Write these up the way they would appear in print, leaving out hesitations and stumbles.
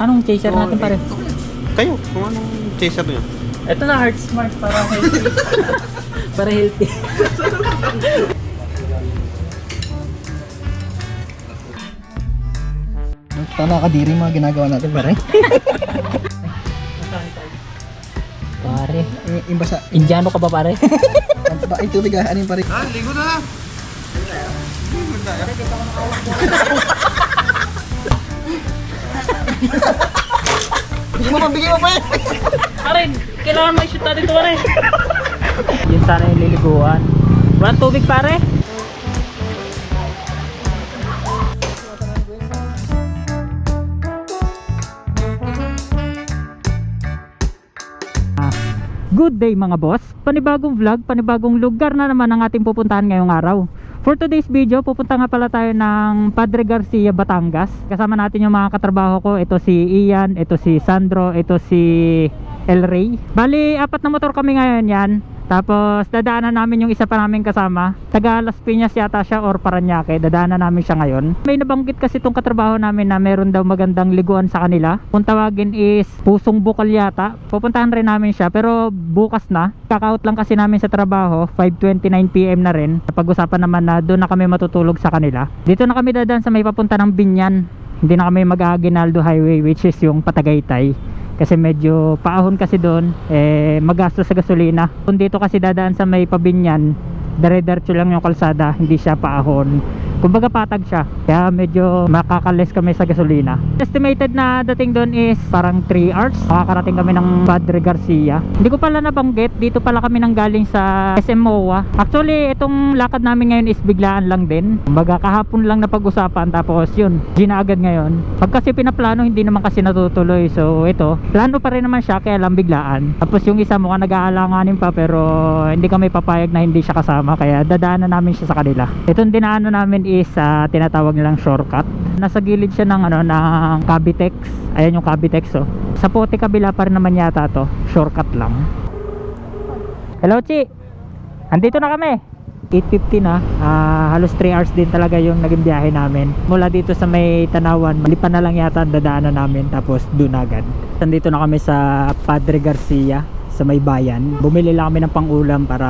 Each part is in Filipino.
Anong chaser natin pare? Kayo, kung anong chaser nyo. Ito na, Heart Smart para healthy. Para healthy. Tama kadiri mga ginagawa natin pare. Pare, Yung basa. Indiano ka ba pare? Ay tubig ah. Ano yung pare? Ah, ligo na! Bigyan mo pa eh. Pare, kailangan may shoot natin ito pare. Yun sana yung liliguan. Walang tubig pare. Good day mga boss. Panibagong vlog, panibagong lugar na naman ang ating pupuntahan ngayong araw. For today's video, pupunta nga pala tayo ng Padre Garcia, Batangas. Kasama natin yung mga katrabaho ko. Ito si Ian, ito si Sandro, ito si El Rey. Bali, 4 na motor kami ngayon yan. Tapos dadaanan namin yung isa pa namin kasama. Taga Las Piñas yata siya or Parañaque. Dadaanan namin siya ngayon. May nabanggit kasi itong katrabaho namin na meron daw magandang liguan sa kanila. Kung tawagin is Pusong Bukal yata. Pupuntahan rin namin siya pero bukas na. Kaka-out lang kasi namin sa trabaho. 5:29 PM na rin. Pag-usapan naman na doon na kami matutulog sa kanila. Dito na kami dadaan sa may papunta ng Binyan. Hindi na kami mag-Aguinaldo Highway which is yung Patagaytay. Kasi medyo paahon kasi doon, magastos sa gasolina. Kung dito kasi dadaan sa may Pabinyan, dire-diretso lang yung kalsada, hindi siya paahon. Kumbaga patag siya, kaya medyo makakales kami sa gasolina. Estimated na dating doon is parang 3 hours. Makakarating kami ng Padre Garcia. Hindi ko pala nabanggit, dito pala kami nang galing sa SM MOA. Actually, itong lakad namin ngayon is biglaan lang din. Kumbaga kahapon lang na pag-usapan, tapos yun, ginaagad ngayon. Pag kasi pinaplano, hindi naman kasi natutuloy. So ito, plano pa rin naman siya, kaya lang biglaan. Tapos yung isa mukhang nag-aalanganin pa, pero hindi kami papayag na hindi siya kasama, kaya dadaanan namin siya sa kanila. Itong dinaanan namin is tinatawag nilang shortcut. Nasa gilid siya ng ng Cavitex. Ayan yung Cavitex oh. Sa Pote kabila pa rin naman yata to. Shortcut lang. Hello Chi. Andito na kami. 8:50 na. Halos 3 hours din talaga yung naging biyahe namin. Mula dito sa may Tanawan, malipan na lang yata ang dadaanan namin, tapos doon agad. Nandito na kami sa Padre Garcia sa may bayan. Bumili lang kami ng pang-ulam para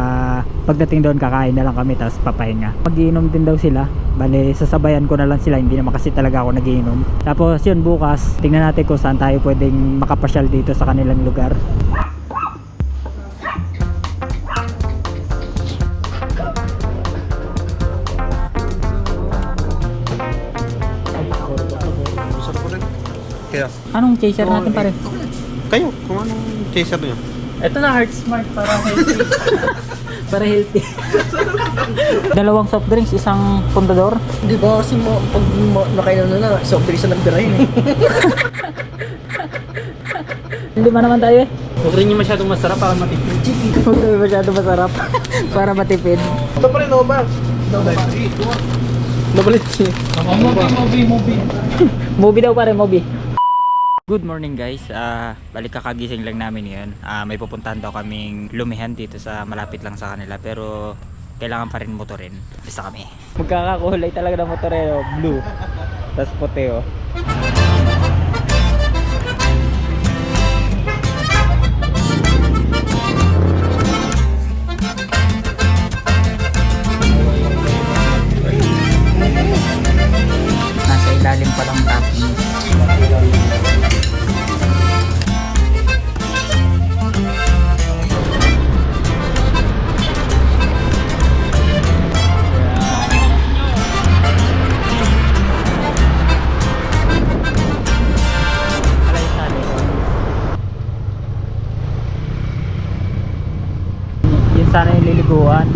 pagdating doon kakain na lang kami, tapos papahinga. Mag-iinom din daw sila. Bale, sasabayan ko na lang sila, hindi naman kasi talaga ako nagiinom. Tapos yun, bukas tingnan natin kung saan tayo pwedeng makapasyal dito sa kanilang lugar. Gusto ko rin. Kaya, Anong chaser natin pare? kayo, kung anong chaser nyo. Ito na, Heart Smart para healthy. Para healthy. Dalawang soft drinks, isang pundador. Di ba kasi pag nakailan na soft drinks na nagbirahin eh. Hindi ba naman tayo eh? Huwag rin yung masyadong masarap para matipid. Huwag rin masyadong masarap para matipid. Ito pa rin Nova. Double H. Movie daw pare, movie. Good morning guys, balik kakagising lang namin yun. May pupuntahan daw kaming lumihan dito sa malapit lang sa kanila, pero kailangan pa rin motorin. Basta kami. Magkakakulay talaga ng motorero, blue. Tapos puti oh. Nasa ilalim pa lang tapos. Sana yung liliguan.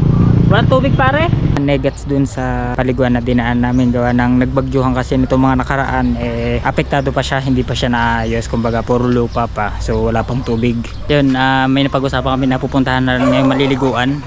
Walang tubig pare. Negats dun sa paliguan na dinaan namin, gawa ng nagbagyuhan kasi nito mga nakaraan, apektado pa siya, hindi pa siya naayos, kumbaga puro lupa pa, so wala pang tubig. Yun, may napag-usapan kami na pupuntahan na ngayong maliliguan.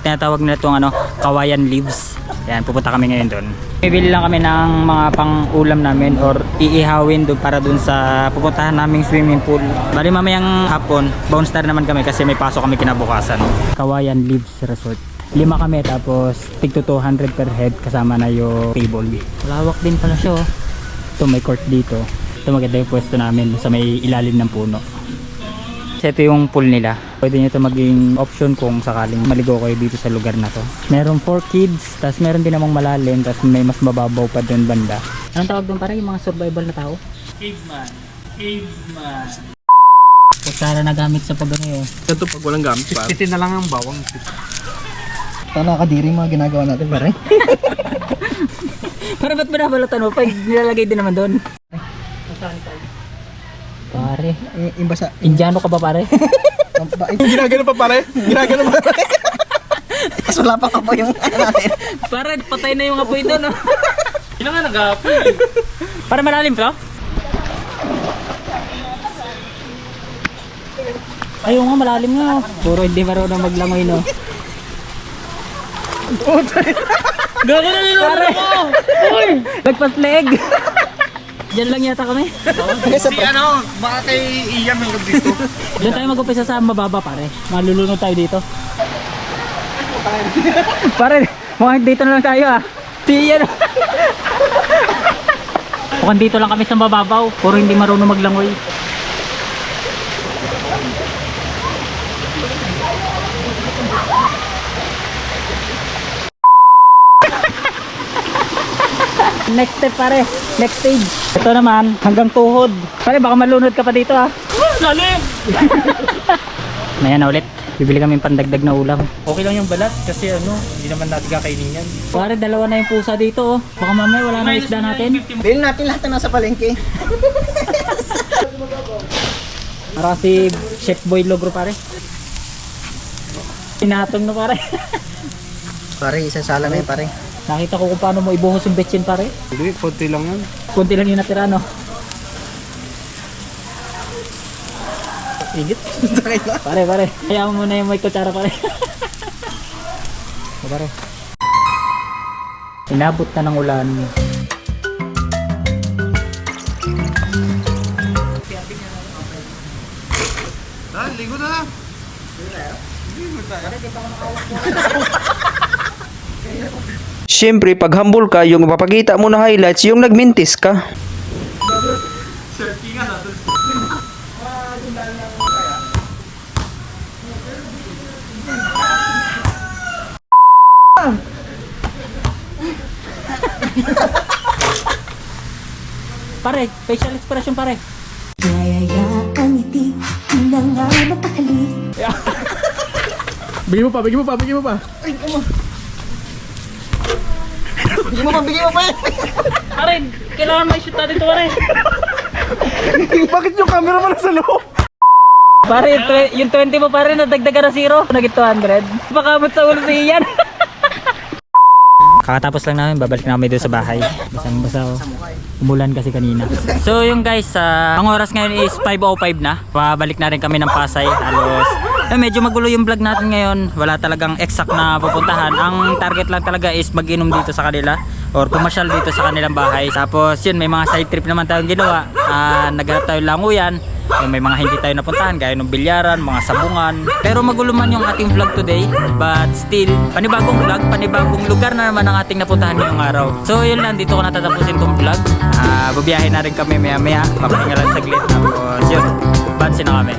Tinatawag nila itong kawayan leaves. Yan, pupunta kami ngayon doon. Bibili lang kami ng mga pang-ulam namin or iihawin doon para doon sa pupuntahan naming swimming pool. Bali mamayang hapon, bounce star naman kami kasi may pasok kami kinabukasan. Kawayan Leaves Resort. 5 kami, tapos tig to 200 per head kasama na yung table. Lawak din pala siya oh. Ito may court dito. Ito maganda yung pwesto namin sa may ilalim ng puno. So ito yung pool nila. Pwede nyo ito maging option kung sakaling maligo kayo dito sa lugar na to. Meron 4 kids, tapos meron din namang malalim, tapos may mas mababaw pa doon banda. Anong tawag doon parang yung mga survival na tao? Caveman. Caveman. Kutsara na gamit sa pag ano eh. Ito pag walang gamit pa. Pitin na lang ang bawang. Ito nakakadiri mga ginagawa natin pare. Para ba't binabalatan mo? Pag nilalagay din naman doon. Pare. Yung basa. Indiano ka ba pare? Ginagano pa pare? Ginagano pa pare? Mas wala pa po yung ano natin. Pare, patay na yung apoy doon. Hindi nga nag-apoy. Para malalim to? Ayaw nga, malalim nga. Puro hindi marunong maglangoy no. Gago na nilo mo! Uy! Lagpas leg! Diyan lang yata kami. Si ano, baka kay Ian hanggang dito. Diyan tayo mag-upisa sa mababa pare. Malulunod tayo dito. Pare, mukhang dito na lang tayo ah. Siya na. Mukhang dito lang kami sa mababaw. Puro hindi marunong maglangoy. Next step pare, next stage. Ito naman, hanggang tuhod. Pare, baka malunod ka pa dito ha. Lalim! Ayan na ulit. Bibili kami pandagdag na ulam. Okay lang yung balat kasi ano, hindi naman natin kakainin yan. Pare, dalawa na yung pusa dito oh. Baka mamaya wala na isda natin. Bilhin natin lahat na nasa palengke. Para si Chef Boy Logro pare. Pinatong na pare. Pare, isang sala na yun pare. Nakita ko kung paano mo ibuhos yung betchin pare. Hindi, konti lang yan. Kunti lang yung natira no. Igit. Pare, kaya mo muna yung may kutsara pare. O pare. Inabot na ng ulan. Ligo na lang. Siyempre, pag humble ka, yung mapapakita mo na highlights, yung nagmintis ka. Pare, facial expression pare. Yayayaan ngiti, di na nga mapakali. Bigyan mo pa, bigyan mo pa, bigyan mo pa. Bigyan mo pa. Pare, kailangan may shoot natin ito pare. Bakit yung camera mo nasa loob? Pare, yung 20 mo pare, nadagdagan na 0. Naging 200. Pakamot sa ulo si Ian. Kakatapos lang namin, babalik na kami doon sa bahay. Basang-basa oh. Umulan kasi kanina. So yung guys, ang oras ngayon is 5:05 na. Pabalik na rin kami ng Pasay. Halos medyo magulo yung vlog natin ngayon. Wala talagang exact na pupuntahan. Ang target lang talaga is mag-inom dito sa kanila or pumasyal dito sa kanilang bahay. Tapos yun, may mga side trip naman tayong ginawa. Naghanap tayo languyan. May mga hindi tayo napuntahan gaya ng bilyaran, mga sabungan. Pero magulo man yung ating vlog today, but still panibagong vlog, panibagong lugar na naman ang ating napuntahan ngayong araw. So yun lang, dito ko natatapusin tong vlog. Babiyahin na rin kami maya maya, papahinga lang saglit. Tapos yun, bansin na kami.